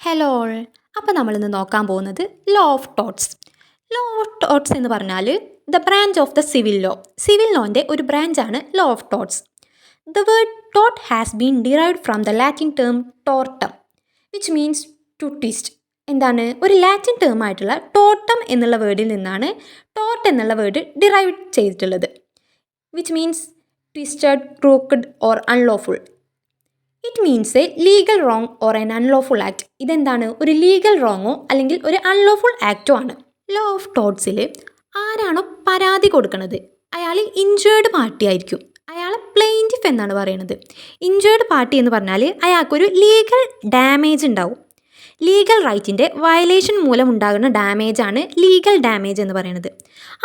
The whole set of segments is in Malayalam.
Hello all. അപ്പോൾ നമ്മളിന്ന് നോക്കാൻ പോകുന്നത് law of torts. Law of torts എന്ന് പറഞ്ഞാൽ the branch of the civil law. Civil ലോൻ്റെ ഒരു ബ്രാഞ്ചാണ് law of torts. The word ടോട്ട് has been derived from the Latin term tortum which means to twist. എന്താണ്? ഒരു ലാറ്റിൻ ടേം ആയിട്ടുള്ള ടോട്ടം എന്നുള്ള വേർഡിൽ നിന്നാണ് ടോർട്ട് എന്നുള്ള വേർഡ് ഡിറൈവ് ചെയ്തിട്ടുള്ളത്. Which means twisted, crooked or unlawful. It means A legal wrong or N unlawful act. ഇതെന്താണ്? ഒരു ലീഗൽ റോങ്ങോ അല്ലെങ്കിൽ ഒരു അൺലോഫുൾ ആക്റ്റോ ആണ്. ലോ ഓഫ് ടോട്ട്സിൽ ആരാണോ പരാതി കൊടുക്കുന്നത് അയാൾ ഇഞ്ചേർഡ് പാർട്ടി ആയിരിക്കും. അയാളെ പ്ലെയിൻറ്റിഫ് എന്നാണ് പറയുന്നത്. ഇഞ്ചേർഡ് പാർട്ടി എന്ന് പറഞ്ഞാൽ അയാൾക്കൊരു ലീഗൽ ഡാമേജ് ഉണ്ടാവും. ലീഗൽ റൈറ്റിൻ്റെ വയലേഷൻ മൂലം ഉണ്ടാകുന്ന ഡാമേജാണ് ലീഗൽ ഡാമേജ് എന്ന് പറയുന്നത്.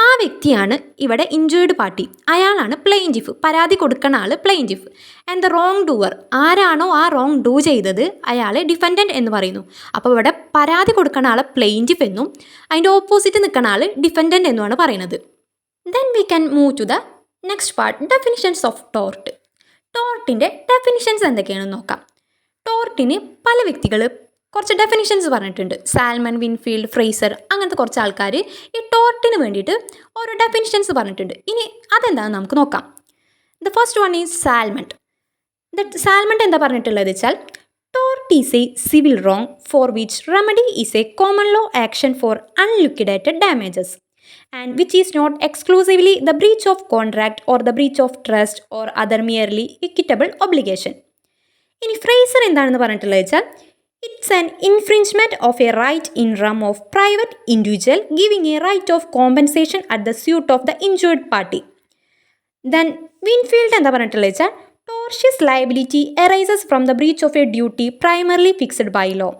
ആ വ്യക്തിയാണ് ഇവിടെ ഇഞ്ചേർഡ് പാർട്ടി. അയാളാണ് പ്ലെയിൻറ്റിഫ്. പരാതി കൊടുക്കുന്ന ആൾ plaintiff. And the wrongdoer, ആരാണോ ആ റോങ് ഡൂ ചെയ്തത് അയാളെ ഡിഫൻഡൻറ്റ് എന്ന് പറയുന്നു. അപ്പോൾ ഇവിടെ പരാതി കൊടുക്കുന്ന ആളെ പ്ലെയിൻറ്റിഫ് എന്നും അതിൻ്റെ ഓപ്പോസിറ്റ് നിൽക്കുന്ന ആൾ ഡിഫൻഡൻറ്റ് എന്നുമാണ് പറയുന്നത്. Then we can move to the next part, definitions of tort. ടോർട്ടിൻ്റെ ഡെഫിനിഷൻസ് എന്തൊക്കെയാണെന്ന് നോക്കാം. ടോർട്ടിന് പല വ്യക്തികൾ കുറച്ച് ഡെഫിനിഷൻസ് പറഞ്ഞിട്ടുണ്ട്. സാൽമൺ, വിൻഫീൽഡ്, ഫ്രേസർ, അങ്ങനത്തെ കുറച്ച് ആൾക്കാർ ഈ ടോർട്ടിന് വേണ്ടിയിട്ട് ഓരോ ഡെഫിനിഷൻസ് പറഞ്ഞിട്ടുണ്ട്. ഇനി അതെന്താണെന്ന് നമുക്ക് നോക്കാം. The first one is Salmond. Salmond എന്താ പറഞ്ഞിട്ടുള്ളത് വെച്ചാൽ, tort is a civil wrong for which remedy is a common law action for unliquidated damages and which is not exclusively the breach of contract or the breach of trust or other merely equitable obligation. ഇനി ഫ്രേസർ എന്താണെന്ന് പറഞ്ഞിട്ടുള്ളത് വെച്ചാൽ, it's an infringement of a right in rem of private individual giving a right of compensation at the suit of the injured party. Then Winfield എന്താ പറഞ്ഞിട്ടുള്ളത് വെച്ചാൽ, tortious liability arises from the breach of a duty primarily fixed by law.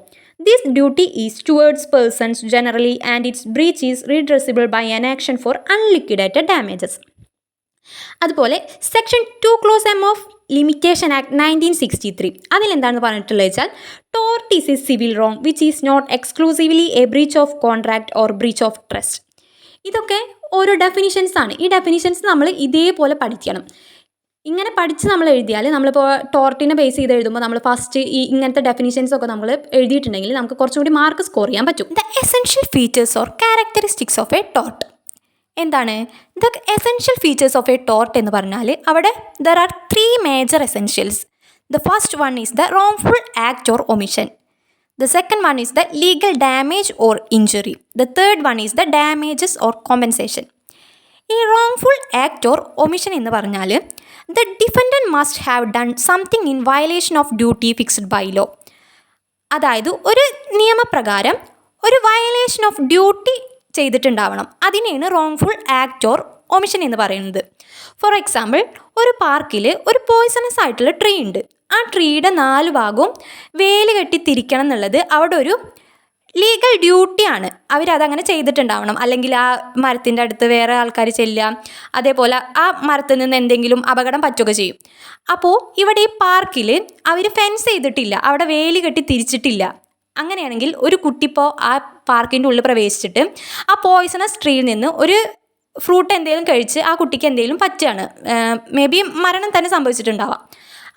This duty is towards persons generally and its breach is redressable by an action for unliquidated damages. അതുപോലെ section 2 clause M of limitation act 1963 അതിലെന്താണെന്ന് പറഞ്ഞിട്ടുള്ളത് വെച്ചാൽ, tort is a civil wrong which is not exclusively a breach of contract or breach of trust. ഇതൊക്കെ ഓരോ ഡെഫിനിഷൻസ് ആണ്. ഈ ഡെഫിനിഷൻസ് നമ്മൾ ഇതേപോലെ പഠിക്കണം. ഇങ്ങനെ പഠിച്ച് നമ്മൾ എഴുതിയാൽ, നമ്മളിപ്പോൾ ടോർട്ടിനെ ബേസ് ചെയ്ത് എഴുതുമ്പോൾ നമ്മൾ ഫസ്റ്റ് ഇങ്ങനത്തെ ഡെഫിനിഷൻസ് ഒക്കെ നമ്മൾ എഴുതിയിട്ടുണ്ടെങ്കിൽ നമുക്ക് കുറച്ചും കൂടി മാർക്ക് സ്കോർ ചെയ്യാൻ പറ്റും. The essential features or characteristics of a tort. എന്താണ് the essential features of a tort എന്ന് പറഞ്ഞാൽ, അവിടെ there are 3 major essentials. The first one is the wrongful act or omission. The second one is the legal damage or injury. The third one is the damages or compensation. ഈ റോങ്ഫുൾ ആക്ട് ഓർ ഒമിഷൻ എന്ന് പറഞ്ഞാൽ, the defendant must have done something in violation of duty fixed by law. അതായത് ഒരു നിയമപ്രകാരം ഒരു വയലേഷൻ ഓഫ് ഡ്യൂട്ടി ചെയ്തിട്ടുണ്ടാവണം. അതിനെയാണ് റോങ്ഫുൾ ആക്ട് ഓർ ഒമിഷൻ എന്ന് പറയുന്നത്. ഫോർ എക്സാമ്പിൾ, ഒരു പാർക്കിൽ ഒരു പോയ്സണസ് ആയിട്ടുള്ള ട്രീ ഉണ്ട്. ആ ട്രീയുടെ 4 ഭാഗവും വേലി കെട്ടി തിരിക്കണം എന്നുള്ളത് അവിടെ ഒരു ലീഗൽ ഡ്യൂട്ടിയാണ്. അവരതങ്ങനെ ചെയ്തിട്ടുണ്ടാവണം. അല്ലെങ്കിൽ ആ മരത്തിൻ്റെ അടുത്ത് വേറെ ആൾക്കാർ ചെല്ലുക, അതേപോലെ ആ മരത്തിൽ നിന്ന് എന്തെങ്കിലും അപകടം പറ്റുകയൊക്കെ ചെയ്യും. അപ്പോൾ ഇവിടെ ഈ പാർക്കിൽ അവർ ഫെൻസ് ചെയ്തിട്ടില്ല, അവിടെ വേലി കെട്ടി തിരിച്ചിട്ടില്ല. അങ്ങനെയാണെങ്കിൽ ഒരു കുട്ടിപ്പോൾ ആ പാർക്കിൻ്റെ ഉള്ളിൽ പ്രവേശിച്ചിട്ട് ആ പോയ്സണസ് ട്രീയിൽ നിന്ന് ഒരു ഫ്രൂട്ട് എന്തെങ്കിലും കഴിച്ച് ആ കുട്ടിക്ക് എന്തെങ്കിലും പറ്റുകയാണ്, മേ ബി മരണം തന്നെ സംഭവിച്ചിട്ടുണ്ടാവാം.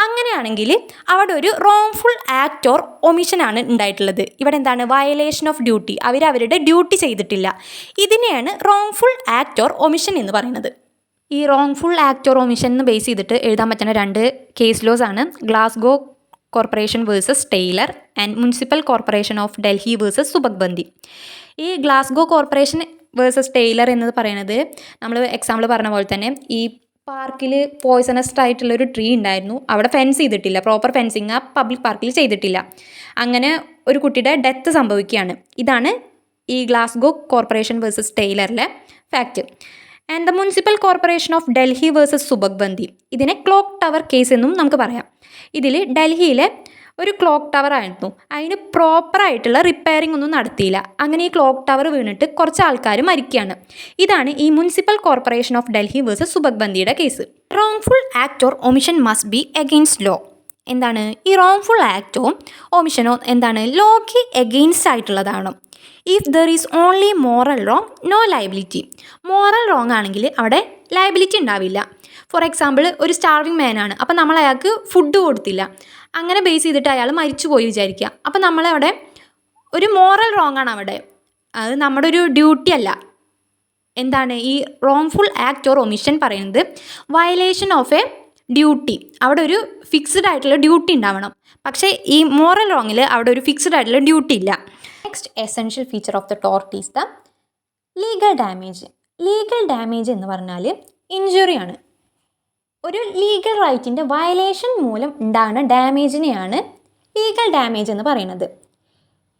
അങ്ങനെയാണെങ്കിൽ അവിടെ ഒരു റോങ്ഫുൾ ആക്ട് ഓർ ഒമിഷനാണ് ഉണ്ടായിട്ടുള്ളത്. ഇവിടെ എന്താണ്? Violation of duty. അവരുടെ ഡ്യൂട്ടി ചെയ്തിട്ടില്ല. ഇതിനെയാണ് റോങ്ഫുൾ ആക്ട് ഓർ ഒമിഷൻ എന്ന് പറയുന്നത്. ഈ റോങ്ഫുൾ ആക്ട് ഓർ ഒമിഷൻ എന്ന് ബേസ് ചെയ്തിട്ട് എഴുതാൻ പറ്റുന്ന 2 കേസ് ലോസ് ആണ് Glasgow corporation versus Taylor and municipal corporation of Delhi versus Subhagwanti. ഈ ഗ്ലാസ്ഗോ കോർപ്പറേഷൻ വേഴ്സസ് ടെയ്ലർ എന്നത് പറയുന്നത്, നമ്മൾ എക്സാമ്പിൾ പറഞ്ഞ പോലെ തന്നെ, ഈ പാർക്കിൽ പോയ്സണസ് ആയിട്ടുള്ളൊരു ട്രീ ഉണ്ടായിരുന്നു. അവിടെ ഫെൻസ് ചെയ്തിട്ടില്ല, പ്രോപ്പർ ഫെൻസിങ് ആ പബ്ലിക് പാർക്കിൽ ചെയ്തിട്ടില്ല. അങ്ങനെ ഒരു കുട്ടിയുടെ ഡെത്ത് സംഭവിക്കുകയാണ്. ഇതാണ് ഈ ഗ്ലാസ്ഗോ കോർപ്പറേഷൻ വേഴ്സസ് ടെയ്ലറിലെ fact. And the municipal corporation of Delhi versus Subhagwanti, ഇതിനെ ക്ലോക്ക് ടവർ കേസ് എന്നും നമുക്ക് പറയാം. ഇതിൽ ഡൽഹിയിലെ ഒരു ക്ലോക്ക് ടവർ ആയിരുന്നു. അതിന് പ്രോപ്പറായിട്ടുള്ള റിപ്പയറിംഗ് ഒന്നും നടത്തിയില്ല. അങ്ങനെ ഈ ക്ലോക്ക് ടവർ വീണിട്ട് കുറച്ച് ആൾക്കാർ മരിക്കുകയാണ്. ഇതാണ് ഈ municipal corporation of Delhi versus സുബക്ബന്ദിയുടെ case. Wrongful act or omission must be against law. എന്താണ്? ഈ റോങ്ഫുൾ ആക്റ്റോ ഒമിഷനോ എന്താണ്? ലോക്ക് എഗെയിൻസ്റ്റ് ആയിട്ടുള്ളതാണ്. If there is only moral wrong no liability. Moral wrong ആണെങ്കിൽ അവിടെ ലയബിലിറ്റി ഉണ്ടാവില്ല. ഫോർ എക്സാമ്പിൾ, ഒരു സ്റ്റാർവിങ് മാനാണ്. അപ്പോൾ നമ്മൾ അയാൾക്ക് ഫുഡ് കൊടുത്തില്ല. അങ്ങനെ ബേസ് ചെയ്തിട്ട് അയാൾ മരിച്ചു പോയി വിചാരിക്കുക. അപ്പോൾ നമ്മളവിടെ ഒരു മോറൽ റോങ് ആണ് അവിടെ. അത് നമ്മുടെ ഒരു ഡ്യൂട്ടി അല്ല. എന്താണ് ഈ റോങ്ഫുൾ ആക്ട് ഓർ ഒമിഷൻ പറയുന്നത്? Violation of a duty. അവിടെ ഒരു ഫിക്സ്ഡ് ആയിട്ടുള്ള ഡ്യൂട്ടി ഉണ്ടാവണം. പക്ഷേ ഈ മോറൽ റോങ്ങിൽ അവിടെ ഒരു ഫിക്സ്ഡ് ആയിട്ടുള്ള ഡ്യൂട്ടി ഇല്ല. Next essential feature of the tort is the legal damage. Legal damage എന്ന് പറഞ്ഞാൽ ഇഞ്ചുറിയാണ്. ഒരു ലീഗൽ റൈറ്റിൻ്റെ വയലേഷൻ മൂലം ഉണ്ടാകുന്ന ഡാമേജിനെയാണ് ലീഗൽ ഡാമേജ് എന്ന് പറയുന്നത്.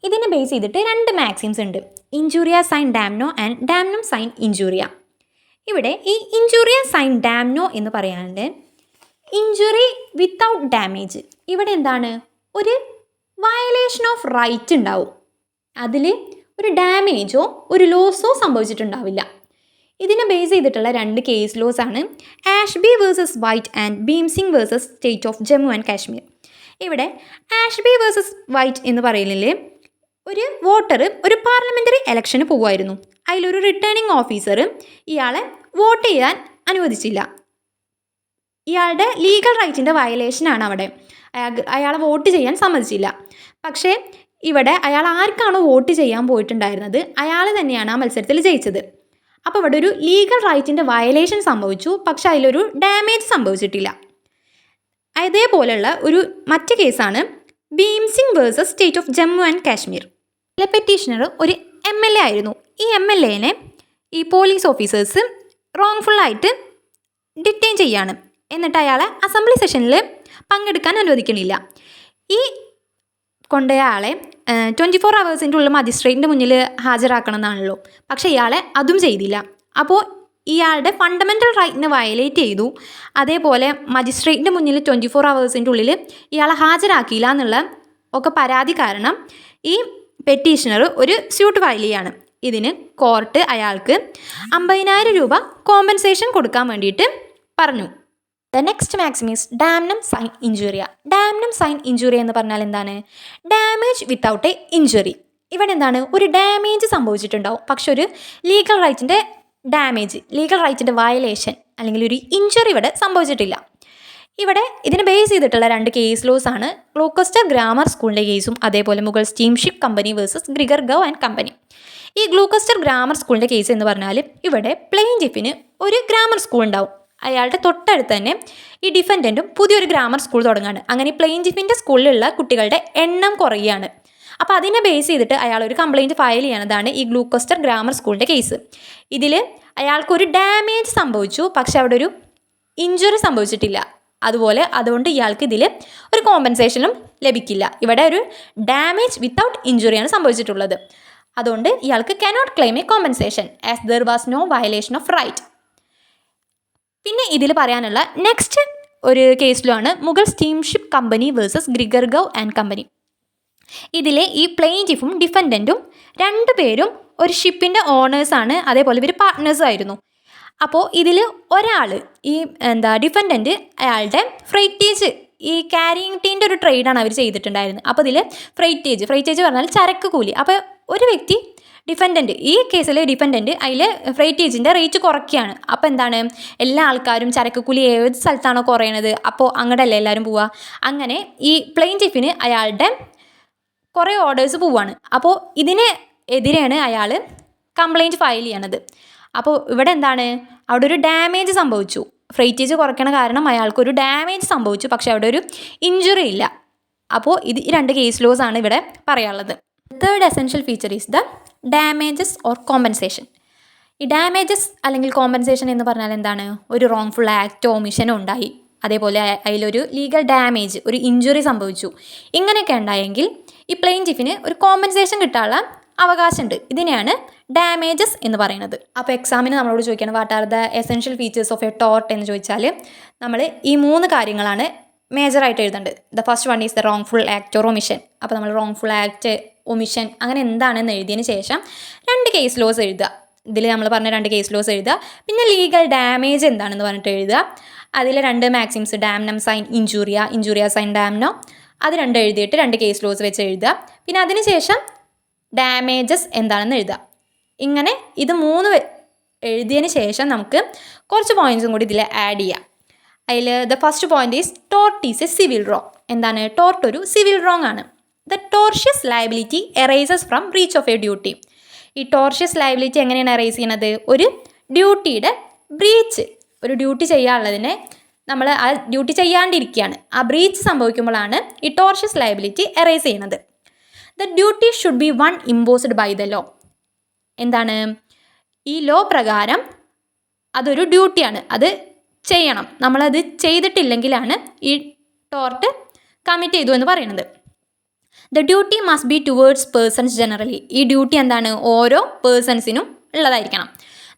ഇതിനെ ബേസ് ചെയ്തിട്ട് 2 മാക്സിംസ് ഉണ്ട്: injuria sine damno and damnum sine injuria. ഇവിടെ ഈ ഇഞ്ചൂറിയ സൈൻ ഡാംനോ എന്ന് പറയാണ്ട് ഇഞ്ചുറി വിത്തൗട്ട് ഡാമേജ്. ഇവിടെ എന്താണ്? ഒരു വയലേഷൻ ഓഫ് റൈറ്റ് ഉണ്ടാവും. അതിൽ ഒരു ഡാമേജോ ഒരു ലോസോ സംഭവിച്ചിട്ടുണ്ടാവില്ല. ഇതിനെ ബേസ് ചെയ്തിട്ടുള്ള 2 കേസ് ലോസ് ആണ് ആഷ്ബി versus white and Bhimsingh versus state of Jammu and Kashmir. ഇവിടെ ആഷ്ബി വേഴ്സസ് വൈറ്റ് എന്ന് പറയുന്നതിൽ ഒരു വോട്ടർ ഒരു പാർലമെൻ്ററി ഇലക്ഷന് പോകുമായിരുന്നു. അതിലൊരു റിട്ടേണിംഗ് ഓഫീസർ ഇയാളെ വോട്ട് ചെയ്യാൻ അനുവദിച്ചില്ല. ഇയാളുടെ ലീഗൽ റൈറ്റിൻ്റെ വയലേഷനാണ് അവിടെ. അയാളെ വോട്ട് ചെയ്യാൻ സമ്മതിച്ചില്ല. പക്ഷേ ഇവിടെ അയാൾ ആർക്കാണോ വോട്ട് ചെയ്യാൻ പോയിട്ടുണ്ടായിരുന്നത് അയാൾ തന്നെയാണ് ആ മത്സരത്തിൽ ജയിച്ചത്. അപ്പോൾ ഇവിടെ ഒരു ലീഗൽ റൈറ്റിൻ്റെ വയലേഷൻ സംഭവിച്ചു, പക്ഷെ അതിലൊരു ഡാമേജ് സംഭവിച്ചിട്ടില്ല. അതേപോലെയുള്ള ഒരു മറ്റ് കേസാണ് Bhimsingh versus state of Jammu and Kashmir. ഇതിലെ പെറ്റീഷണർ ഒരു MLA ആയിരുന്നു. ഈ MLAനെ ഈ പോലീസ് ഓഫീസേഴ്സ് റോങ്ഫുള്ളായിട്ട് ഡിറ്റെയിൻ ചെയ്യാണ്. എന്നിട്ട് അയാളെ അസംബ്ലി സെഷനിൽ പങ്കെടുക്കാൻ അനുവദിക്കണില്ല. ഈ കൊണ്ടുപോയ ആളെ 24 hours ഉള്ളിൽ മജിസ്ട്രേറ്റിൻ്റെ മുന്നിൽ ഹാജരാക്കണം എന്നാണല്ലോ. പക്ഷേ ഇയാളെ അതും ചെയ്തില്ല. അപ്പോൾ ഇയാളുടെ ഫണ്ടമെൻ്റൽ റൈറ്റിനെ വയലേറ്റ് ചെയ്തു. അതേപോലെ മജിസ്ട്രേറ്റിൻ്റെ മുന്നിൽ 24 hours ഉള്ളിൽ ഇയാളെ ഹാജരാക്കിയില്ല എന്നുള്ള ഒക്കെ പരാതി കാരണം ഈ പെറ്റീഷണർ ഒരു സ്യൂട്ട് ഫയൽ ചെയ്യാണ്. ഇതിന് കോർട്ട് അയാൾക്ക് 50,000 രൂപ കോമ്പൻസേഷൻ കൊടുക്കാൻ വേണ്ടിയിട്ട് പറഞ്ഞു. The next maxim is damnum sine injuria. Damnum sine injuria എന്ന് പറഞ്ഞാൽ എന്താണ്? Damage without a injury. ഇവിടെ എന്താണ്? ഒരു ഡാമേജ് സംഭവിച്ചിട്ടുണ്ടാവും, പക്ഷെ ഒരു ലീഗൽ റൈറ്റിൻ്റെ ഡാമേജ്, ലീഗൽ റൈറ്റിൻ്റെ വയലേഷൻ അല്ലെങ്കിൽ ഒരു ഇഞ്ചുറി ഇവിടെ സംഭവിച്ചിട്ടില്ല. ഇവിടെ ഇതിനെ ബേസ് ചെയ്തിട്ടുള്ള 2 കേസ് ലോസ് ആണ് ഗ്ലൂക്കസ്റ്റർ ഗ്രാമർ സ്കൂളിൻ്റെ കേസും അതേപോലെ Mogul steamship company versus Gregor Gow and company. ഈ ഗ്ലൂക്കസ്റ്റർ ഗ്രാമർ സ്കൂളിൻ്റെ കേസ് എന്ന് പറഞ്ഞാൽ ഇവിടെ പ്ലെയിൻറ്റിഫിന് ഒരു ഗ്രാമർ സ്കൂൾ ഉണ്ടാവും. അയാളുടെ തൊട്ടടുത്ത് തന്നെ ഈ ഡിഫൻഡൻറ്റും പുതിയൊരു ഗ്രാമർ സ്കൂൾ തുടങ്ങുകയാണ്. അങ്ങനെ പ്ലെയിൻറ്റിഫിൻ്റെ സ്കൂളിലുള്ള കുട്ടികളുടെ എണ്ണം കുറയുകയാണ്. അപ്പോൾ അതിനെ ബേസ് ചെയ്തിട്ട് അയാൾ ഒരു കംപ്ലയിൻറ്റ് ഫയൽ ചെയ്യുന്നതാണ് ഈ ഗ്ലൂക്കസ്റ്റർ ഗ്രാമർ സ്കൂളിൻ്റെ കേസ്. ഇതിൽ അയാൾക്കൊരു ഡാമേജ് സംഭവിച്ചു, പക്ഷെ അവിടെ ഒരു ഇഞ്ചുറി സംഭവിച്ചിട്ടില്ല. അതുകൊണ്ട് ഇയാൾക്ക് ഇതിൽ ഒരു കോമ്പൻസേഷനും ലഭിക്കില്ല. ഇവിടെ ഒരു ഡാമേജ് വിത്തൗട്ട് ഇഞ്ചുറിയാണ് സംഭവിച്ചിട്ടുള്ളത്. അതുകൊണ്ട് ഇയാൾക്ക് cannot claim a compensation as there was no violation of right. പിന്നെ ഇതിൽ പറയാനുള്ള നെക്സ്റ്റ് ഒരു കേസിലുമാണ് Mogul steamship company versus Gregor Gow and company. ഇതിലെ ഈ പ്ലെയിൻറ്റിഫും ഡിഫൻഡൻറ്റും 2 പേരും ഒരു ഷിപ്പിൻ്റെ ഓണേഴ്സാണ്. അതേപോലെ ഇവർ പാർട്ട്നേഴ്സും ആയിരുന്നു. അപ്പോൾ ഇതിൽ ഒരാൾ ഈ ഡിഫൻഡൻറ്റ് അയാളുടെ ഫ്രൈറ്റേജ്, ഈ ക്യാരിയിങ് ടീൻ്റെ ഒരു ട്രേഡാണ് അവർ ചെയ്തിട്ടുണ്ടായിരുന്നത്. അപ്പോൾ ഇതിൽ ഫ്രൈറ്റേജ് പറഞ്ഞാൽ ചരക്ക് കൂലി. അപ്പോൾ ഒരു വ്യക്തി ഡിഫൻഡൻറ്റ്, ഈ കേസിൽ ഡിഫൻഡൻറ്റ് അതിൽ ഫ്രൈറ്റേജിൻ്റെ റേറ്റ് കുറയ്ക്കുകയാണ്. അപ്പോൾ എന്താണ്? എല്ലാ ആൾക്കാരും ചരക്ക് കൂലി ഏത് സ്ഥലത്താണോ കുറയണത് അപ്പോൾ അങ്ങോട്ടല്ലേ എല്ലാവരും പോവുക. അങ്ങനെ ഈ പ്ലെയിൻറ്റിഫിന് അയാളുടെ കുറേ ഓർഡേഴ്സ് പോവുകയാണ്. അപ്പോൾ ഇതിന് എതിരെയാണ് അയാൾ കംപ്ലയിൻറ്റ് ഫയൽ ചെയ്യണത്. അപ്പോൾ ഇവിടെ എന്താണ്? അവിടെ ഒരു ഡാമേജ് സംഭവിച്ചു. ഫ്രൈറ്റേജ് കുറയ്ക്കണ കാരണം അയാൾക്കൊരു ഡാമേജ് സംഭവിച്ചു, പക്ഷേ അവിടെ ഒരു ഇഞ്ചുറി ഇല്ല. അപ്പോൾ ഇത് 2 കേസ് ലോസ് ആണ് ഇവിടെ പറയാനുള്ളത്. Third essential feature is the damages or compensation. ഈ ഡാമേജസ് അല്ലെങ്കിൽ കോമ്പൻസേഷൻ എന്ന് പറഞ്ഞാൽ എന്താണ്? ഒരു റോങ്ഫുൾ ആക്റ്റോ ഒമിഷനോ ഉണ്ടായി, അതേപോലെ അതിലൊരു ലീഗൽ ഡാമേജ്, ഒരു ഇഞ്ചുറി സംഭവിച്ചു, ഇങ്ങനെയൊക്കെ ഉണ്ടായെങ്കിൽ ഈ പ്ലെയിൻറ്റിഫിന് ഒരു കോമ്പൻസേഷൻ കിട്ടാനുള്ള അവകാശമുണ്ട്. ഇതിനെയാണ് ഡാമേജസ് എന്ന് പറയുന്നത്. അപ്പോൾ എക്സാമിന് നമ്മളോട് ചോദിക്കണം what are the essential features of a tort എന്ന് ചോദിച്ചാൽ നമ്മൾ ഈ 3 കാര്യങ്ങളാണ് മേജറായിട്ട് എഴുതേണ്ടത്. The first one is the wrongful act or omission. അപ്പോൾ നമ്മൾ റോങ്ഫുൾ ആക്റ്റ്, ഒമിഷൻ അങ്ങനെ എന്താണെന്ന് എഴുതിയതിന് ശേഷം 2 കേസ് ലോസ് എഴുതുക. ഇതിൽ നമ്മൾ പറഞ്ഞ 2 കേസ് ലോസ് എഴുതുക. പിന്നെ ലീഗൽ ഡാമേജ് എന്താണെന്ന് പറഞ്ഞിട്ട് എഴുതുക. അതിൽ 2 maxims damnum sine injuria sine damno, അത് 2 എഴുതിയിട്ട് 2 കേസ് ലോസ് വെച്ച് എഴുതുക. പിന്നെ അതിന് ശേഷം ഡാമേജസ് എന്താണെന്ന് എഴുതുക. ഇങ്ങനെ ഇത് 3 എഴുതിയതിന് ശേഷം നമുക്ക് കുറച്ച് പോയിൻറ്റ്സും കൂടി ഇതിൽ ആഡ് ചെയ്യാം. അതിൽ the first point is tort is a civil wrong. എന്താണ്? ടോർട്ട് ഒരു സിവിൽ റോങ് ആണ്. The tortious liability arises from breach of a duty. ഈ ടോർഷ്യസ് ലയബിലിറ്റി എങ്ങനെയാണ് എറൈസ് ചെയ്യുന്നത്? ഒരു ഡ്യൂട്ടിയുടെ ബ്രീച്ച്, ഒരു ഡ്യൂട്ടി ചെയ്യാനുള്ളതിനെ നമ്മൾ ആ ഡ്യൂട്ടി ചെയ്യാണ്ടിരിക്കുകയാണ്, ആ ബ്രീച്ച് സംഭവിക്കുമ്പോഴാണ് ഈ ടോർഷ്യസ് ലയബിലിറ്റി എറൈസ് ചെയ്യുന്നത്. The duty should be one imposed by the law. എന്താണ്? ഈ ലോ പ്രകാരം അതൊരു ഡ്യൂട്ടിയാണ്, അത് ചെയ്യണം. നമ്മളത് ചെയ്തിട്ടില്ലെങ്കിലാണ് ഈ ടോർട്ട് കമ്മിറ്റ് ചെയ്തു എന്ന് പറയുന്നത്. The duty must be towards persons generally. ഈ ഡ്യൂട്ടി എന്താണ്? ഓരോ പേഴ്സൺസിനും ഉള്ളതായിരിക്കണം.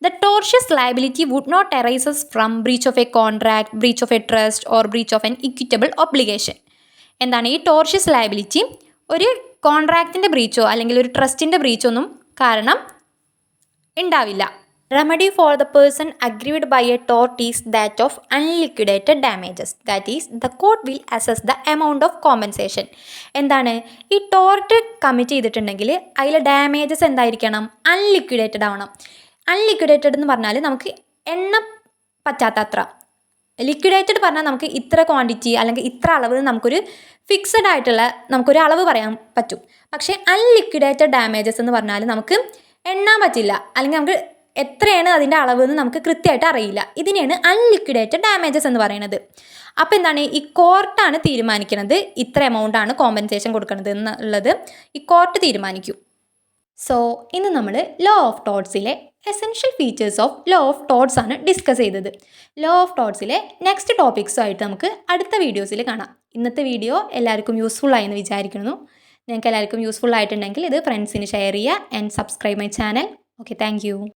The tortious liability would not arises from breach of a contract, breach of a trust or breach of an equitable obligation. എന്താണ് ഈ ടോർഷ്യസ് ലയബിലിറ്റി? ഒരു കോൺട്രാക്റ്റിൻ്റെ ബ്രീച്ചോ അല്ലെങ്കിൽ ഒരു ട്രസ്റ്റിൻ്റെ ബ്രീച്ചോ ഒന്നും കാരണം ഉണ്ടാവില്ല. Remedy for the person aggrieved by a tort is that of unliquidated damages. That is the court will assess the amount of compensation. എന്താണ്? ഈ ടോർട്ട് കമ്മിറ്റ് ചെയ്തിട്ടുണ്ടെങ്കിൽ അതിലെ ഡാമേജസ് എന്തായിരിക്കണം? അൺലിക്വിഡേറ്റഡ് ആവണം. അൺലിക്വിഡേറ്റഡ് എന്ന് പറഞ്ഞാൽ നമുക്ക് എണ്ണ പറ്റാത്തത്ര. ലിക്വിഡേറ്റഡ് പറഞ്ഞാൽ നമുക്ക് ഇത്ര ക്വാണ്ടിറ്റി അല്ലെങ്കിൽ ഇത്ര അളവ് നമുക്കൊരു ഫിക്സഡ് ആയിട്ടുള്ള നമുക്കൊരു അളവ് പറയാൻ പറ്റും. പക്ഷേ അൺലിക്വിഡേറ്റഡ് ഡാമേജസ് എന്ന് പറഞ്ഞാൽ നമുക്ക് എണ്ണാൻ പറ്റില്ല, അല്ലെങ്കിൽ നമുക്ക് എത്രയാണ് അതിൻ്റെ അളവ് എന്ന് നമുക്ക് കൃത്യമായിട്ട് അറിയില്ല. ഇതിനെയാണ് അൺലിക്വിഡേറ്റഡ് ഡാമേജസ് എന്ന് പറയുന്നത്. അപ്പോൾ എന്താണ്? ഈ കോർട്ടാണ് തീരുമാനിക്കുന്നത് ഇത്ര എമൗണ്ടാണ് കോമ്പൻസേഷൻ കൊടുക്കുന്നത് എന്നുള്ളത് ഈ കോർട്ട് തീരുമാനിക്കും. സോ ഇന്ന് നമ്മൾ ലോ ഓഫ് ടോർട്ട്സിലെ essential features of law of torts ആണ് ഡിസ്കസ് ചെയ്തത്. ലോ ഓഫ് ടോർട്ട്സിലെ നെക്സ്റ്റ് ടോപ്പിക്സുമായിട്ട് നമുക്ക് അടുത്ത വീഡിയോസിൽ കാണാം. ഇന്നത്തെ വീഡിയോ എല്ലാവർക്കും യൂസ്ഫുൾ ആയെന്ന് വിചാരിക്കുന്നു. നിങ്ങൾക്ക് എല്ലാവർക്കും യൂസ്ഫുൾ ആയിട്ടുണ്ടെങ്കിൽ ഇത് ഫ്രണ്ട്സിന് ഷെയർ ചെയ്യുക and subscribe my channel. Okay, thank you.